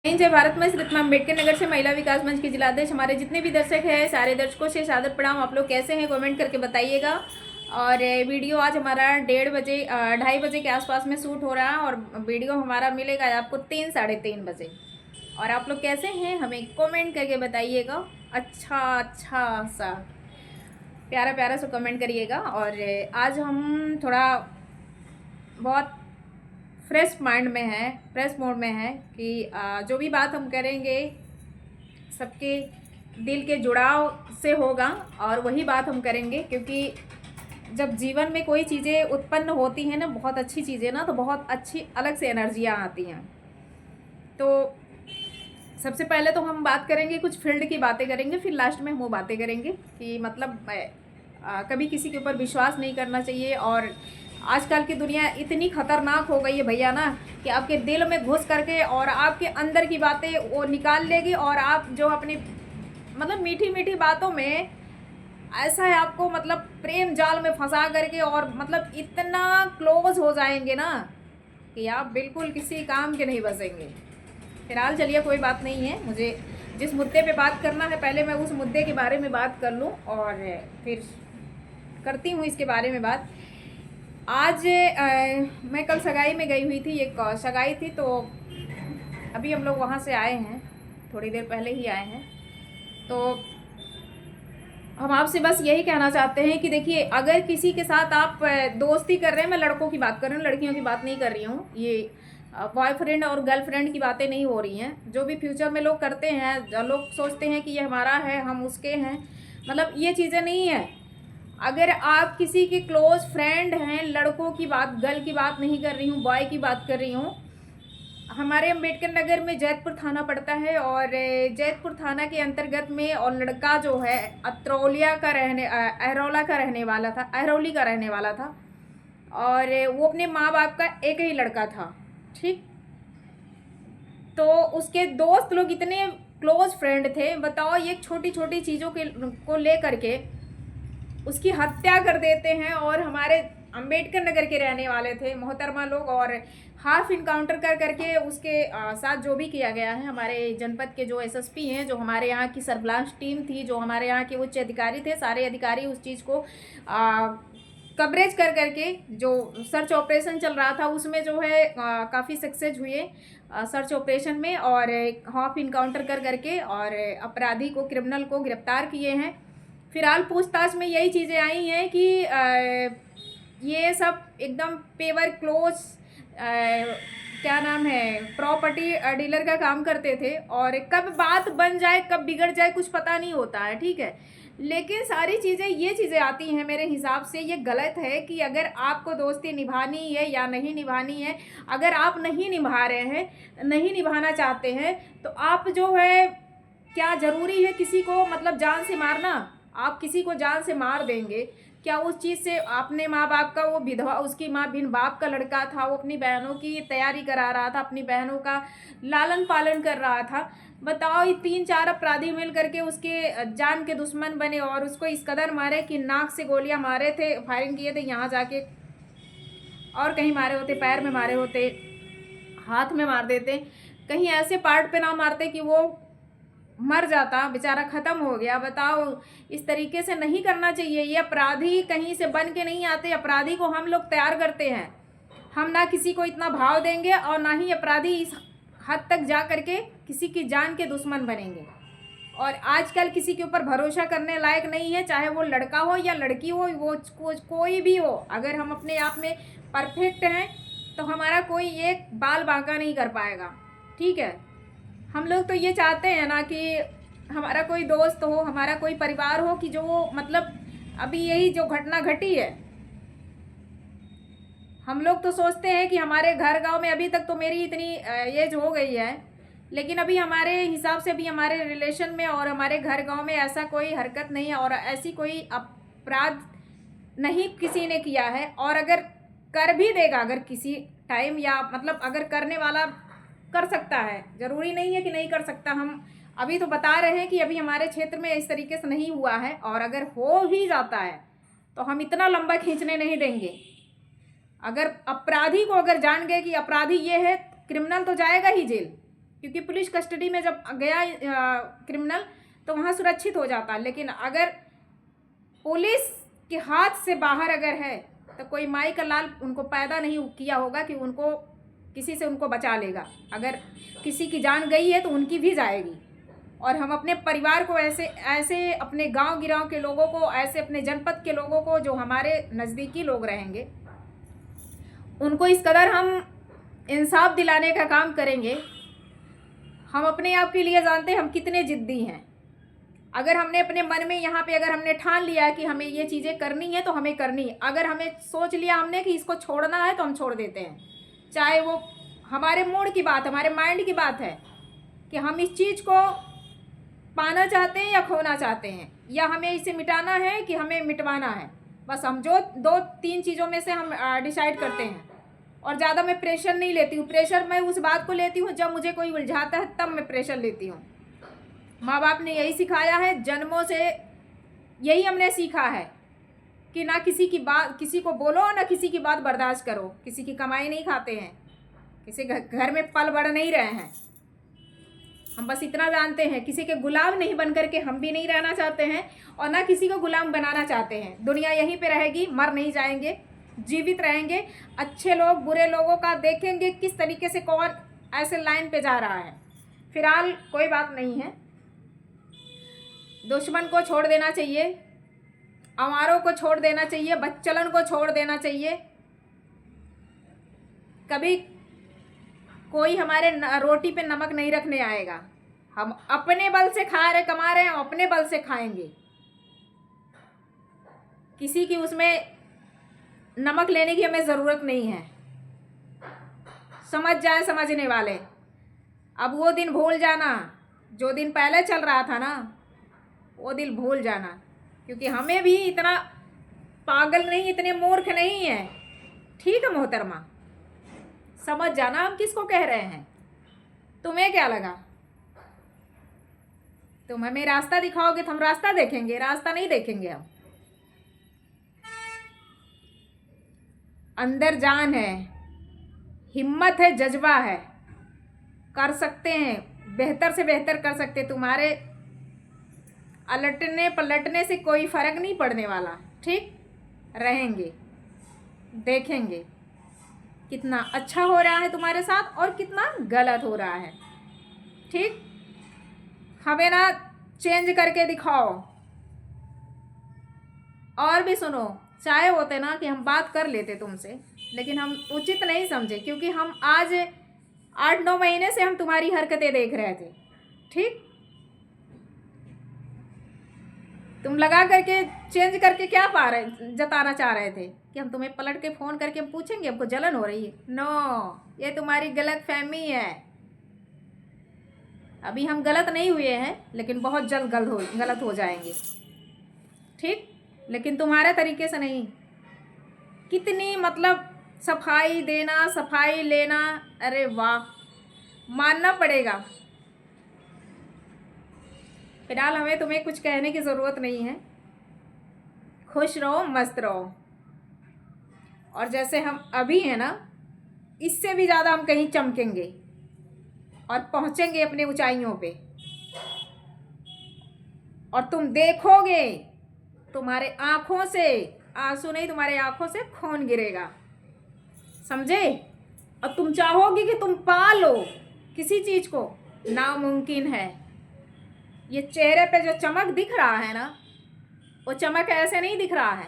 जय भारत में श्रीमती अम्बेडकर नगर से महिला विकास मंच की जिलाध्यक्ष। हमारे जितने भी दर्शक हैं सारे दर्शकों से सादर प्रणाम। आप लोग कैसे हैं कमेंट करके बताइएगा। और वीडियो आज हमारा 2:30 बजे के आसपास में शूट हो रहा है और वीडियो हमारा मिलेगा आपको 3-3:30 बजे। और आप लोग कैसे हैं हमें कमेंट करके बताइएगा। अच्छा सा प्यारा प्यारा सा कमेंट करिएगा। और आज हम थोड़ा बहुत फ्रेश माइंड में है, फ्रेश मूड में है कि जो भी बात हम करेंगे सबके दिल के जुड़ाव से होगा और वही बात हम करेंगे। क्योंकि जब जीवन में कोई चीज़ें उत्पन्न होती हैं ना, बहुत अच्छी चीज़ें ना, तो बहुत अच्छी अलग से एनर्जियाँ आती हैं। तो सबसे पहले तो हम बात करेंगे, कुछ फील्ड की बातें करेंगे, फिर लास्ट में हम वो बातें करेंगे कि मतलब कभी किसी के ऊपर विश्वास नहीं करना चाहिए। और आजकल की दुनिया इतनी खतरनाक हो गई है भैया ना, कि आपके दिल में घुस करके और आपके अंदर की बातें वो निकाल लेगी। और आप जो अपनी मतलब मीठी मीठी बातों में ऐसा है आपको मतलब प्रेम जाल में फंसा करके और मतलब इतना क्लोज हो जाएंगे ना कि आप बिल्कुल किसी काम के नहीं बचेंगे। फिलहाल चलिए कोई बात नहीं है, मुझे जिस मुद्दे पे बात करना है पहले मैं उस मुद्दे के बारे में बात कर लूँ और फिर करती हूँ इसके बारे में बात। आज मैं कल सगाई में गई हुई थी, एक सगाई थी, तो अभी हम लोग वहाँ से आए हैं, थोड़ी देर पहले ही आए हैं। तो हम आपसे बस यही कहना चाहते हैं कि देखिए, अगर किसी के साथ आप दोस्ती कर रहे हैं, मैं लड़कों की बात कर रही हूँ, लड़कियों की बात नहीं कर रही हूँ, ये बॉयफ्रेंड और गर्लफ्रेंड की बातें नहीं हो रही हैं। जो भी फ्यूचर में लोग करते हैं, लोग सोचते हैं कि ये हमारा है, हम उसके हैं, मतलब ये चीज़ें नहीं है। अगर आप किसी के क्लोज फ्रेंड हैं, लड़कों की बात, गर्ल की बात नहीं कर रही हूँ, बॉय की बात कर रही हूँ। हमारे अम्बेडकर नगर में जैतपुर थाना पड़ता है और जैतपुर थाना के अंतर्गत में, और लड़का जो है अतरौलिया का अहरौला का रहने वाला था, अहरौली का रहने वाला था। और वो अपने माँ बाप का एक ही लड़का था, ठीक। तो उसके दोस्त लोग इतने क्लोज फ्रेंड थे, बताओ, ये छोटी छोटी चीज़ों के को ले करके उसकी हत्या कर देते हैं। और हमारे अम्बेडकर नगर के रहने वाले थे मोहतरमा लोग, और हाफ इनकाउंटर कर करके उसके साथ जो भी किया गया है, हमारे जनपद के जो एसएसपी हैं, जो हमारे यहाँ की सर्विलांस टीम थी, जो हमारे यहाँ के उच्च अधिकारी थे, सारे अधिकारी उस चीज़ को कवरेज कर करके जो सर्च ऑपरेशन चल रहा था उसमें जो है काफ़ी सक्सेस हुए सर्च ऑपरेशन में, और हाफ इनकाउंटर कर करके और अपराधी को, क्रिमिनल को गिरफ्तार किए हैं। फिलहाल पूछताछ में यही चीज़ें आई हैं कि ये सब एकदम पेवर क्लोज क्या नाम है, प्रॉपर्टी डीलर का काम करते थे। और कब बात बन जाए, कब बिगड़ जाए, कुछ पता नहीं होता है, ठीक है। लेकिन सारी चीज़ें, ये चीज़ें आती हैं मेरे हिसाब से, ये गलत है कि अगर आपको दोस्ती निभानी है या नहीं निभानी है। अगर आप नहीं निभा रहे हैं, नहीं निभाना चाहते हैं, तो आप जो है, क्या ज़रूरी है किसी को मतलब जान से मारना? आप किसी को जान से मार देंगे क्या? उस चीज़ से आपने माँ बाप का, वो विधवा, उसकी माँ बिन बाप का लड़का था, वो अपनी बहनों की तैयारी करा रहा था, अपनी बहनों का लालन पालन कर रहा था। बताओ, ये 3-4 अपराधी मिल करके उसके जान के दुश्मन बने और उसको इस कदर मारे कि नाक से गोलियां मारे थे, फायरिंग किए थे यहाँ जाके, और कहीं मारे होते, पैर में मारे होते, हाथ में मार देते, कहीं ऐसे पार्ट पे ना मारते कि वो मर जाता, बेचारा ख़त्म हो गया। बताओ, इस तरीके से नहीं करना चाहिए। ये अपराधी कहीं से बन के नहीं आते, अपराधी को हम लोग तैयार करते हैं। हम ना किसी को इतना भाव देंगे और ना ही अपराधी इस हद तक जा करके किसी की जान के दुश्मन बनेंगे। और आजकल किसी के ऊपर भरोसा करने लायक नहीं है, चाहे वो लड़का हो या लड़की हो, वो कोई भी हो। अगर हम अपने आप में परफेक्ट हैं तो हमारा कोई एक बाल बांका नहीं कर पाएगा, ठीक है। हम लोग तो ये चाहते हैं ना कि हमारा कोई दोस्त हो, हमारा कोई परिवार हो कि जो मतलब अभी यही जो घटना घटी है, हम लोग तो सोचते हैं कि हमारे घर गांव में, अभी तक तो मेरी इतनी एज हो गई है, लेकिन अभी हमारे हिसाब से भी हमारे रिलेशन में और हमारे घर गांव में ऐसा कोई हरकत नहीं है और ऐसी कोई अपराध नहीं किसी ने किया है। और अगर कर भी देगा, अगर किसी टाइम, या मतलब अगर करने वाला कर सकता है, ज़रूरी नहीं है कि नहीं कर सकता। हम अभी तो बता रहे हैं कि अभी हमारे क्षेत्र में इस तरीके से नहीं हुआ है, और अगर हो ही जाता है तो हम इतना लंबा खींचने नहीं देंगे। अगर अपराधी को अगर जान गए कि अपराधी ये है, क्रिमिनल तो जाएगा ही जेल, क्योंकि पुलिस कस्टडी में जब गया क्रिमिनल तो वहाँ सुरक्षित हो जाता। लेकिन अगर पुलिस के हाथ से बाहर अगर है तो कोई माई का लाल उनको पैदा नहीं किया होगा कि उनको किसी से उनको बचा लेगा। अगर किसी की जान गई है तो उनकी भी जाएगी। और हम अपने परिवार को ऐसे ऐसे अपने गांव गिराव के लोगों को, ऐसे अपने जनपद के लोगों को जो हमारे नज़दीकी लोग रहेंगे, उनको इस कदर हम इंसाफ दिलाने का काम करेंगे। हम अपने आप के लिए जानते हैं हम कितने ज़िद्दी हैं। अगर हमने अपने मन में यहाँ पे अगर हमने ठान लिया कि हमें ये चीज़ें करनी है तो हमें करनी है। अगर हमें सोच लिया हमने कि इसको छोड़ना है तो हम छोड़ देते हैं। चाहे वो हमारे मूड की बात, हमारे माइंड की बात है कि हम इस चीज़ को पाना चाहते हैं या खोना चाहते हैं, या हमें इसे मिटाना है कि हमें मिटवाना है। बस हम जो 2-3 चीज़ों में से हम डिसाइड करते हैं। और ज़्यादा मैं प्रेशर नहीं लेती हूँ। प्रेशर मैं उस बात को लेती हूँ जब मुझे कोई उलझाता है, तब मैं प्रेशर लेती हूँ। माँ बाप ने यही सिखाया है, जन्मों से यही हमने सीखा है कि ना किसी की बात, किसी को बोलो, ना किसी की बात बर्दाश्त करो। किसी की कमाई नहीं खाते हैं, किसी घर में पल बढ़ नहीं रहे हैं। हम बस इतना जानते हैं, किसी के गुलाम नहीं बन करके हम भी नहीं रहना चाहते हैं और ना किसी को गुलाम बनाना चाहते हैं। दुनिया यहीं पे रहेगी, मर नहीं जाएंगे, जीवित रहेंगे। अच्छे लोग बुरे लोगों का देखेंगे किस तरीके से कौन ऐसे लाइन पे जा रहा है। फिलहाल कोई बात नहीं है, दुश्मन को छोड़ देना चाहिए, अवारों को छोड़ देना चाहिए, बच्चलन को छोड़ देना चाहिए। कभी कोई हमारे रोटी पे नमक नहीं रखने आएगा। हम अपने बल से खा रहे, कमा रहे हैं, हम अपने बल से खाएंगे। किसी की उसमें नमक लेने की हमें ज़रूरत नहीं है। समझ जाए समझने वाले। अब वो दिन भूल जाना जो दिन पहले चल रहा था ना, वो दिन भूल जाना। क्योंकि हमें भी इतना पागल नहीं, इतने मूर्ख नहीं है। ठीक है मोहतरमा, समझ जाना हम किसको कह रहे हैं। तुम्हें क्या लगा? तुम हमें रास्ता दिखाओगे तो हम रास्ता देखेंगे, रास्ता नहीं देखेंगे हम। अंदर जान है, हिम्मत है, जज्बा है, कर सकते हैं, बेहतर से बेहतर कर सकते। तुम्हारे अलटने पलटने से कोई फर्क नहीं पड़ने वाला। ठीक रहेंगे, देखेंगे कितना अच्छा हो रहा है तुम्हारे साथ और कितना गलत हो रहा है। ठीक, हमें ना चेंज करके दिखाओ। और भी सुनो, चाहे होते ना कि हम बात कर लेते तुमसे, लेकिन हम उचित नहीं समझे। क्योंकि हम आज 8-9 महीने से हम तुम्हारी हरकतें देख रहे थे। ठीक, तुम लगा करके चेंज करके क्या जताना चाह रहे थे कि हम तुम्हें पलट के फ़ोन करके हम पूछेंगे हमको जलन हो रही है। नो, ये तुम्हारी गलत फहमी है। अभी हम गलत नहीं हुए हैं, लेकिन बहुत जल्द गलत हो जाएंगे। ठीक, लेकिन तुम्हारे तरीके से नहीं। कितनी मतलब सफाई देना, सफाई लेना, अरे वाह, मानना पड़ेगा। फिलहाल हमें तुम्हें कुछ कहने की ज़रूरत नहीं है। खुश रहो, मस्त रहो। और जैसे हम अभी हैं ना, इससे भी ज़्यादा हम कहीं चमकेंगे और पहुँचेंगे अपने ऊंचाइयों पे। और तुम देखोगे, तुम्हारे आँखों से आंसू नहीं, तुम्हारे आँखों से खून गिरेगा, समझे। और तुम चाहोगे कि तुम पा लो किसी चीज़ को, नामुमकिन है। ये चेहरे पे जो चमक दिख रहा है ना, वो चमक ऐसे नहीं दिख रहा है।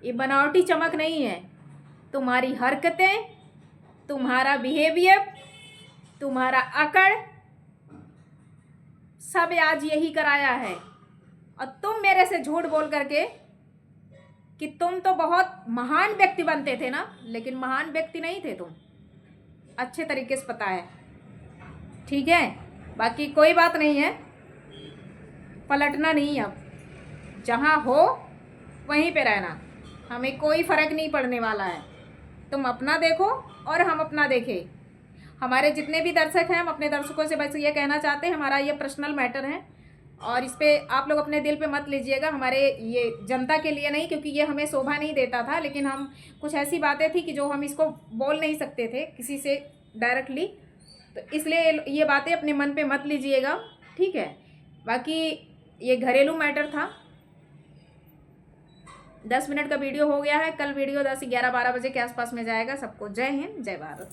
ये बनावटी चमक नहीं है। तुम्हारी हरकतें, तुम्हारा बिहेवियर, तुम्हारा अकड़, सब आज यही कराया है। और तुम मेरे से झूठ बोल करके कि तुम तो बहुत महान व्यक्ति बनते थे ना, लेकिन महान व्यक्ति नहीं थे तुम, अच्छे तरीके से पता है। ठीक है, बाकी कोई बात नहीं है, पलटना नहीं। अब जहाँ हो वहीं पे रहना, हमें कोई फ़र्क नहीं पड़ने वाला है। तुम अपना देखो और हम अपना देखें। हमारे जितने भी दर्शक हैं, हम अपने दर्शकों से बस ये कहना चाहते हैं, हमारा ये पर्सनल मैटर है और इस पर आप लोग अपने दिल पे मत लीजिएगा। हमारे ये जनता के लिए नहीं, क्योंकि ये हमें शोभा नहीं देता था। लेकिन हम कुछ ऐसी बातें थी कि जो हम इसको बोल नहीं सकते थे किसी से डायरेक्टली, तो इसलिए ये बातें अपने मन पे मत लीजिएगा, ठीक है। बाकी ये घरेलू मैटर था। 10 मिनट का वीडियो हो गया है। कल वीडियो 10, 11, 12 बजे के आसपास में जाएगा। सबको जय हिंद, जय भारत।